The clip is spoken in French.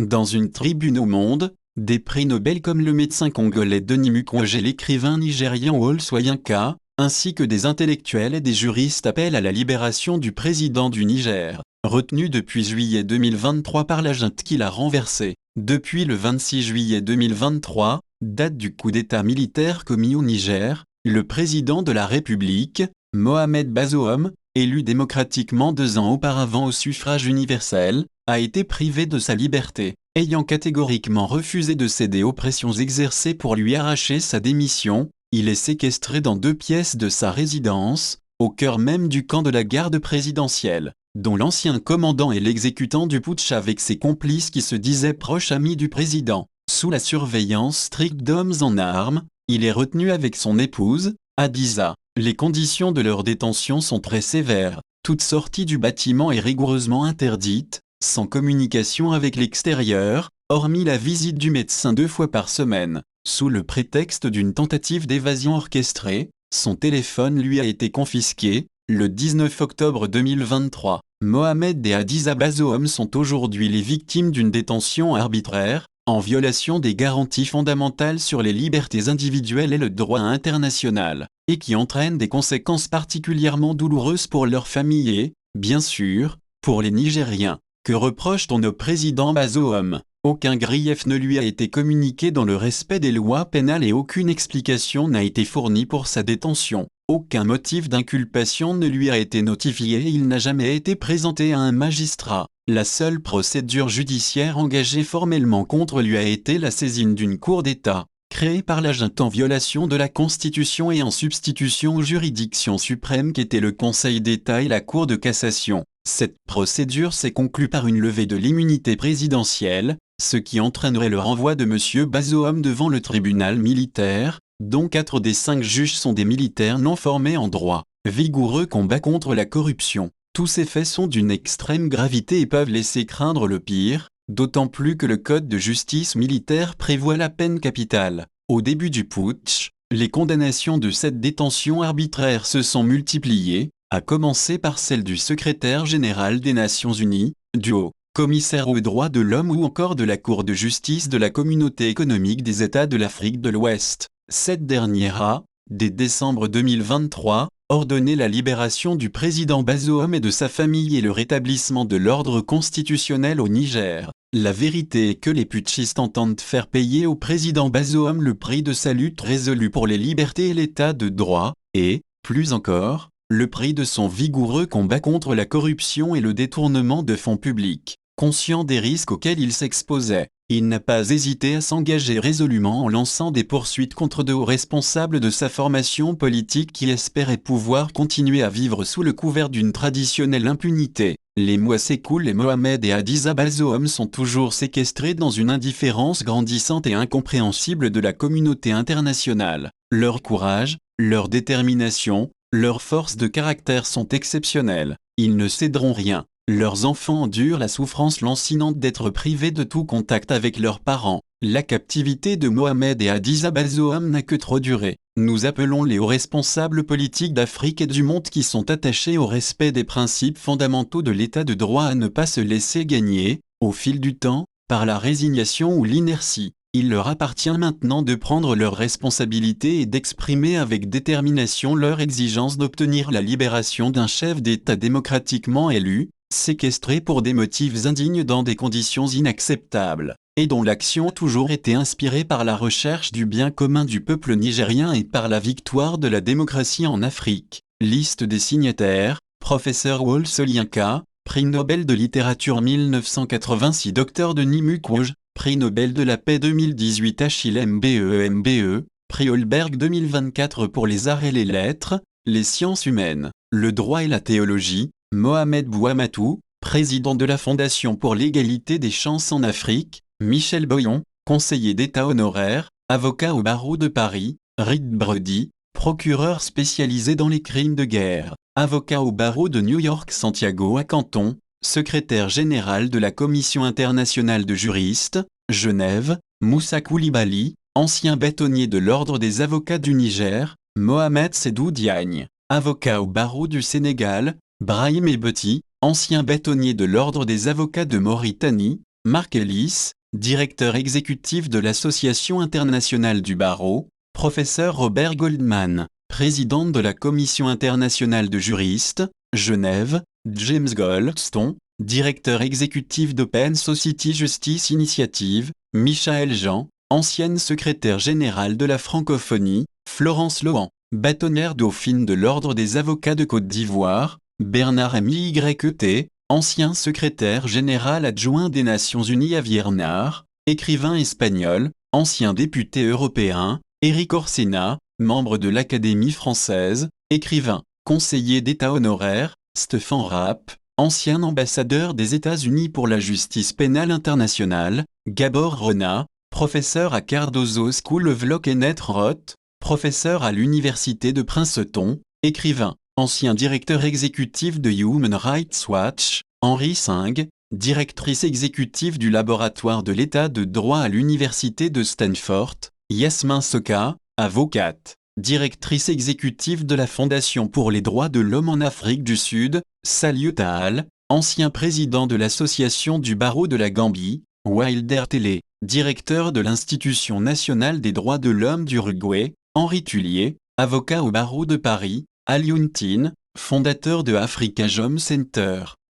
Dans une tribune au Monde, des prix Nobel comme le médecin congolais Denis Mukwege et l'écrivain nigérian Wole Soyinka, ainsi que des intellectuels et des juristes appellent à la libération du président du Niger, retenu depuis juillet 2023 par la junte qui l'a renversé. Depuis le 26 juillet 2023, date du coup d'État militaire commis au Niger, le président de la République, Mohamed Bazoum, élu démocratiquement 2 ans auparavant au suffrage universel, a été privé de sa liberté, ayant catégoriquement refusé de céder aux pressions exercées pour lui arracher sa démission. Il est séquestré dans 2 pièces de sa résidence, au cœur même du camp de la garde présidentielle, dont l'ancien commandant est l'exécutant du putsch avec ses complices qui se disaient proches amis du président. Sous la surveillance stricte d'hommes en armes, il est retenu avec son épouse, Hadiza. Les conditions de leur détention sont très sévères. Toute sortie du bâtiment est rigoureusement interdite, sans communication avec l'extérieur, hormis la visite du médecin 2 fois par semaine. Sous le prétexte d'une tentative d'évasion orchestrée, son téléphone lui a été confisqué. Le 19 octobre 2023, Mohamed et Hadiza Bazoum sont aujourd'hui les victimes d'une détention arbitraire, en violation des garanties fondamentales sur les libertés individuelles et le droit international, et qui entraîne des conséquences particulièrement douloureuses pour leurs familles et, bien sûr, pour les Nigériens. Que reproche-t-on au président Bazoum ? Aucun grief ne lui a été communiqué dans le respect des lois pénales et aucune explication n'a été fournie pour sa détention. Aucun motif d'inculpation ne lui a été notifié et il n'a jamais été présenté à un magistrat. La seule procédure judiciaire engagée formellement contre lui a été la saisine d'une cour d'État, créée par la junte en violation de la Constitution et en substitution aux juridictions suprêmes qu'étaient le Conseil d'État et la Cour de cassation. Cette procédure s'est conclue par une levée de l'immunité présidentielle, ce qui entraînerait le renvoi de M. Bazoum devant le tribunal militaire, dont 4 des 5 juges sont des militaires non formés en droit. Vigoureux combat contre la corruption. Tous ces faits sont d'une extrême gravité et peuvent laisser craindre le pire, d'autant plus que le Code de justice militaire prévoit la peine capitale. Au début du putsch, les condamnations de cette détention arbitraire se sont multipliées, à commencer par celle du secrétaire général des Nations Unies, du haut-commissaire aux droits de l'homme ou encore de la Cour de justice de la Communauté économique des États de l'Afrique de l'Ouest. Cette dernière a, dès décembre 2023, ordonné la libération du président Bazoum et de sa famille et le rétablissement de l'ordre constitutionnel au Niger. La vérité est que les putschistes entendent faire payer au président Bazoum le prix de sa lutte résolue pour les libertés et l'état de droit, et, plus encore, le prix de son vigoureux combat contre la corruption et le détournement de fonds publics. Conscient des risques auxquels il s'exposait, il n'a pas hésité à s'engager résolument en lançant des poursuites contre de hauts responsables de sa formation politique qui espéraient pouvoir continuer à vivre sous le couvert d'une traditionnelle impunité. Les mois s'écoulent et Mohamed et Hadiza Bazoum sont toujours séquestrés dans une indifférence grandissante et incompréhensible de la communauté internationale. Leur courage, leur détermination, leur force de caractère sont exceptionnels. Ils ne céderont rien. Leurs enfants endurent la souffrance lancinante d'être privés de tout contact avec leurs parents. La captivité de Mohamed et Hadiza Bazoum n'a que trop duré. Nous appelons les hauts responsables politiques d'Afrique et du monde qui sont attachés au respect des principes fondamentaux de l'état de droit à ne pas se laisser gagner, au fil du temps, par la résignation ou l'inertie. Il leur appartient maintenant de prendre leurs responsabilités et d'exprimer avec détermination leur exigence d'obtenir la libération d'un chef d'État démocratiquement élu, séquestré pour des motifs indignes dans des conditions inacceptables, et dont l'action a toujours été inspirée par la recherche du bien commun du peuple nigérien et par la victoire de la démocratie en Afrique. Liste des signataires: Professeur Wole Soyinka, Prix Nobel de littérature 1986. Dr Denis Mukwege, Prix Nobel de la paix 2018. Achille Mbembe, Prix Holberg 2024 pour les arts et les lettres, les sciences humaines, le droit et la théologie. Mohamed Bouamatou, président de la Fondation pour l'égalité des chances en Afrique. Michel Boyon, conseiller d'État honoraire, avocat au barreau de Paris. Reed Brody, procureur spécialisé dans les crimes de guerre, avocat au barreau de New York. Santiago Akanton, secrétaire général de la Commission internationale de juristes, Genève. Moussa Koulibaly, ancien bâtonnier de l'Ordre des avocats du Niger. Mohamed Sédou Diagne, avocat au barreau du Sénégal. Brahim Ebeti, ancien bâtonnier de l'Ordre des avocats de Mauritanie. Marc Ellis, directeur exécutif de l'Association internationale du barreau, professeur Robert Goldman, président de la Commission internationale de juristes, Genève, James Goldstone, directeur exécutif d'Open Society Justice Initiative, Michaël Jean, ancienne secrétaire générale de la francophonie, Florence Lohan, bâtonnière dauphine de l'Ordre des avocats de Côte d'Ivoire, Bernard Myet, ancien secrétaire général adjoint des Nations Unies à Viernard, écrivain espagnol, ancien député européen, Éric Orsena, membre de l'Académie française, écrivain, conseiller d'État honoraire, Stéphane Rapp, ancien ambassadeur des États-Unis pour la justice pénale internationale, Gabor Rona, professeur à Cardozo School of Law Kenneth Roth, professeur à l'Université de Princeton, écrivain, ancien directeur exécutif de Human Rights Watch, Henri Singh, directrice exécutive du laboratoire de l'État de droit à l'Université de Stanford, Yasmin Soka, avocate, directrice exécutive de la Fondation pour les droits de l'homme en Afrique du Sud, Saliou Tahal, ancien président de l'Association du barreau de la Gambie, Wilder Télé, directeur de l'Institution nationale des droits de l'homme d'Uruguay, Henri Tullier, avocat au barreau de Paris, Alioune Tine, fondateur de Africa Jom Center.